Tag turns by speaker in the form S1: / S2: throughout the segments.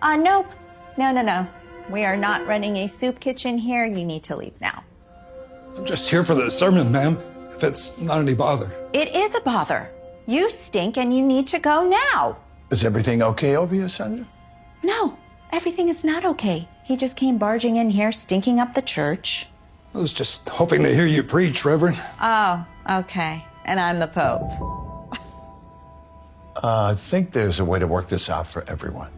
S1: Nope. No. We are not running a soup kitchen here. You need to leave now.
S2: I'm just here for the sermon, ma'am, if it's not any bother.
S1: It is a bother. You stink and you need to go now.
S3: Is everything okay over here, Sandra?
S1: No, everything is not okay. He just came barging in here, stinking up the church.
S2: I was just hoping to hear you preach, Reverend.
S1: Oh, okay. And I'm the Pope.
S3: I think there's a way to work this out for everyone.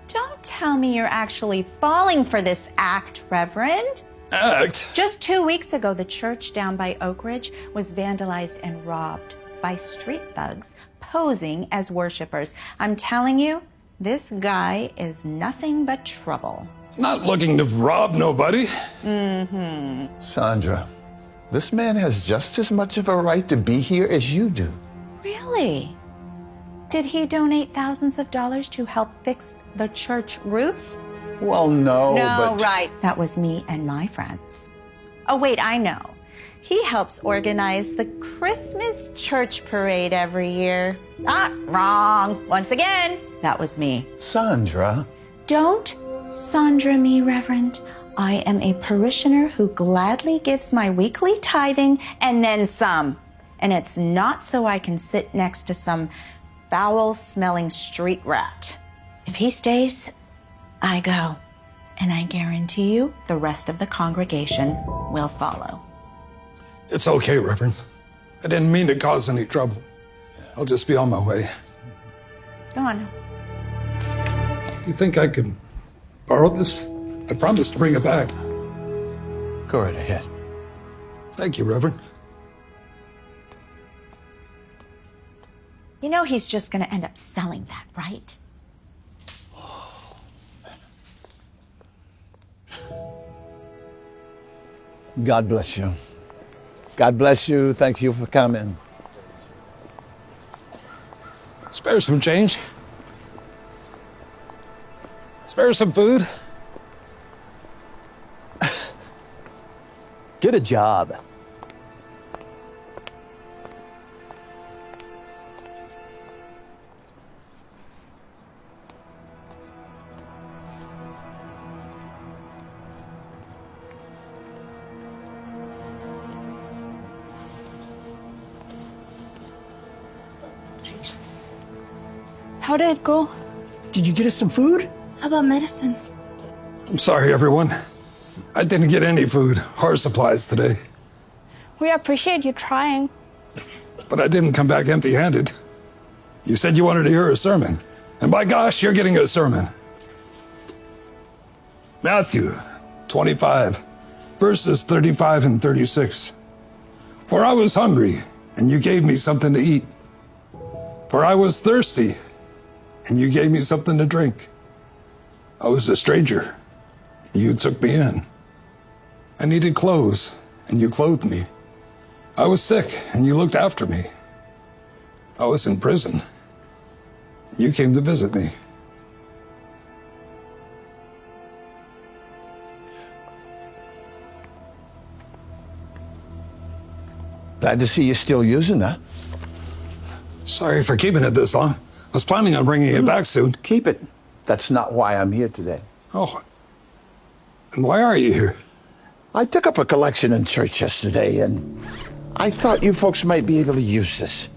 S1: Don't tell me you're actually falling for this act, Reverend.
S2: Act?
S1: Just 2 weeks ago, the church down by Oak Ridge was vandalized and robbed by street thugs posing as worshipers. I'm telling you, this guy is nothing but trouble.
S2: Not looking to rob nobody.
S3: Sandra, this man has just as much of a right to be here as you do.
S1: Really? Did he donate thousands of dollars to help fix the church roof?
S3: Well, no,
S1: No,
S3: but...
S1: right. That was me and my friends. Oh, wait, I know. He helps organize the Christmas church parade every year. Wrong. Once again, that was me.
S3: Sandra.
S1: Don't Sandra me, Reverend. I am a parishioner who gladly gives my weekly tithing and then some. And it's not so I can sit next to some foul-smelling street rat. If he stays, I go. And I guarantee you the rest of the congregation will follow.
S2: It's okay, Reverend. I didn't mean to cause any trouble. I'll just be on my way.
S1: Go on.
S2: You think I could borrow this? I promised to bring it back.
S3: Go right ahead.
S2: Thank you, Reverend.
S1: You know he's just going to end up selling that, right?
S3: God bless you. God bless you. Thank you for coming.
S2: Spare some change. Spare some food.
S4: Get a job.
S5: How did it go?
S4: Did you get us some food?
S5: How about medicine?
S2: I'm sorry, everyone. I didn't get any food or supplies today.
S5: We appreciate you trying.
S2: But I didn't come back empty-handed. You said you wanted to hear a sermon. And by gosh, you're getting a sermon. Matthew 25, verses 35 and 36. For I was hungry, and you gave me something to eat. For I was thirsty, and you gave me something to drink. I was a stranger, and you took me in. I needed clothes, and you clothed me. I was sick, and you looked after me. I was in prison. You came to visit me.
S3: Glad to see you still using that.
S2: Sorry for keeping it this long. I was planning on bringing it back soon.
S3: Keep it. That's not why I'm here today.
S2: Oh, and why are you here?
S3: I took up a collection in church yesterday, and I thought you folks might be able to use this.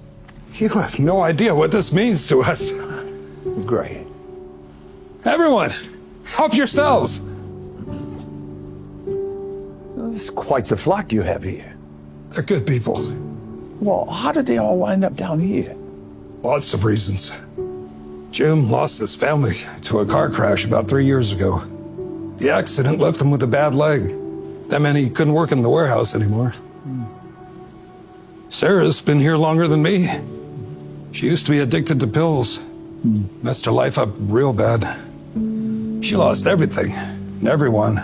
S2: You have no idea what this means to us.
S3: Great.
S2: Everyone, help yourselves.
S3: It's quite the flock you have here.
S2: They're good people.
S3: Well, how did they all wind up down here?
S2: Lots of reasons. Jim lost his family to a car crash about 3 years ago. The accident left him with a bad leg. That meant he couldn't work in the warehouse anymore. Sarah's been here longer than me. She used to be addicted to pills. Messed her life up real bad. She lost everything and everyone.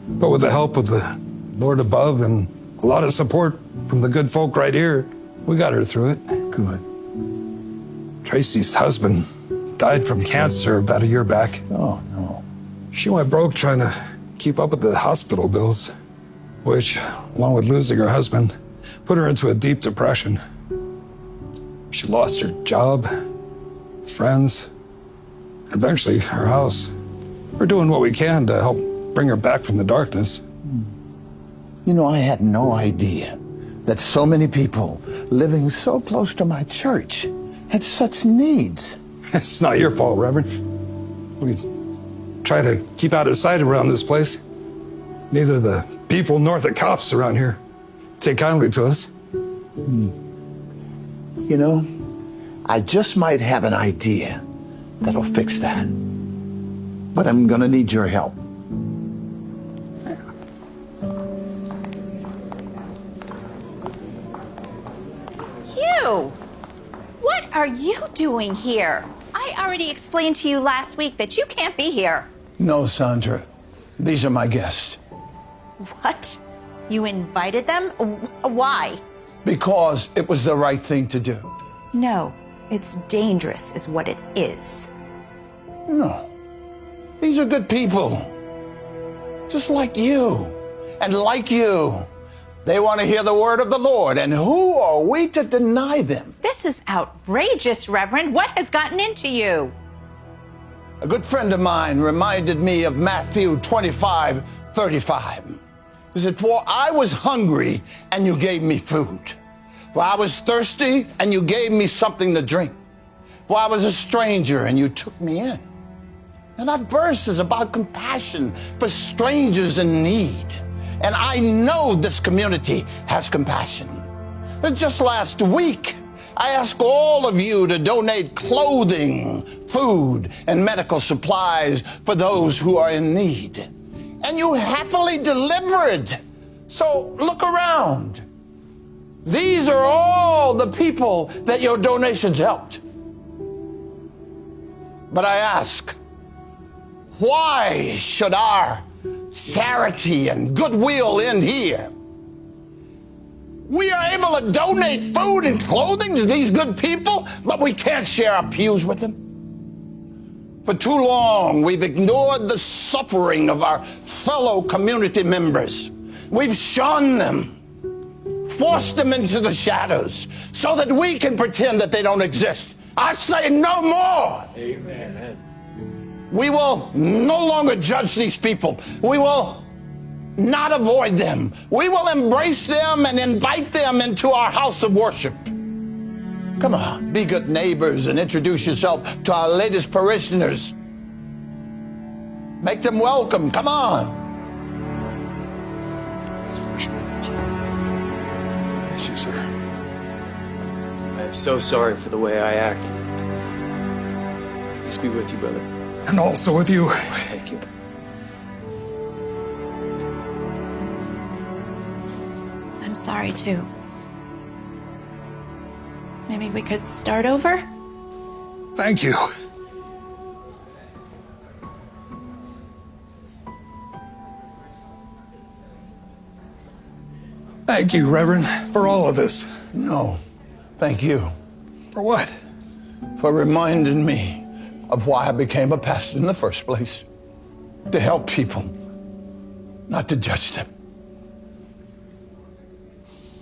S2: But with the help of the Lord above and a lot of support from the good folk right here, we got her through it.
S3: Good.
S2: Tracy's husband died from cancer about a year back.
S3: Oh, no.
S2: She went broke trying to keep up with the hospital bills, which, along with losing her husband, put her into a deep depression. She lost her job, friends, eventually her house. We're doing what we can to help bring her back from the darkness.
S3: You know, I had no idea that so many people living so close to my church had such needs.
S2: It's not your fault, Reverend. We try to keep out of sight around this place. Neither the people nor the cops around here take kindly to us.
S3: You know, I just might have an idea that'll fix that. But I'm gonna need your help.
S1: You! What are you doing here? I already explained to you last week that you can't be here.
S3: No, Sandra. These are my guests.
S1: What? You invited them? Why?
S3: Because it was the right thing to do.
S1: No, it's dangerous is what it is.
S3: No. These are good people. Just like you. And like you. They want to hear the word of the Lord. And who are we to deny them?
S1: This is outrageous, Reverend. What has gotten into you?
S3: A good friend of mine reminded me of Matthew 25:35. He said, "For I was hungry, and you gave me food. For I was thirsty, and you gave me something to drink. For I was a stranger, and you took me in." And that verse is about compassion for strangers in need. And I know this community has compassion. Just last week, I asked all of you to donate clothing, food, and medical supplies for those who are in need. And you happily delivered. So look around. These are all the people that your donations helped. But I ask, why should our charity and goodwill end here? We are able to donate food and clothing to these good people, but we can't share our pews with them. For too long, we've ignored the suffering of our fellow community members. We've shunned them, forced them into the shadows, so that we can pretend that they don't exist. I say no more. Amen. We will no longer judge these people. We will not avoid them. We will embrace them and invite them into our house of worship. Come on, be good neighbors and introduce yourself to our latest parishioners. Make them welcome. Come on.
S2: Thank you, sir.
S6: I am so sorry for the way I acted. Peace be with you, brother.
S2: And also with you.
S6: Thank you.
S1: I'm sorry, too. Maybe we could start over?
S2: Thank you. Thank you, Reverend, for all of this.
S3: No, thank you
S2: For what?
S3: for reminding me of why I became a pastor in the first place. To help people, not to judge them.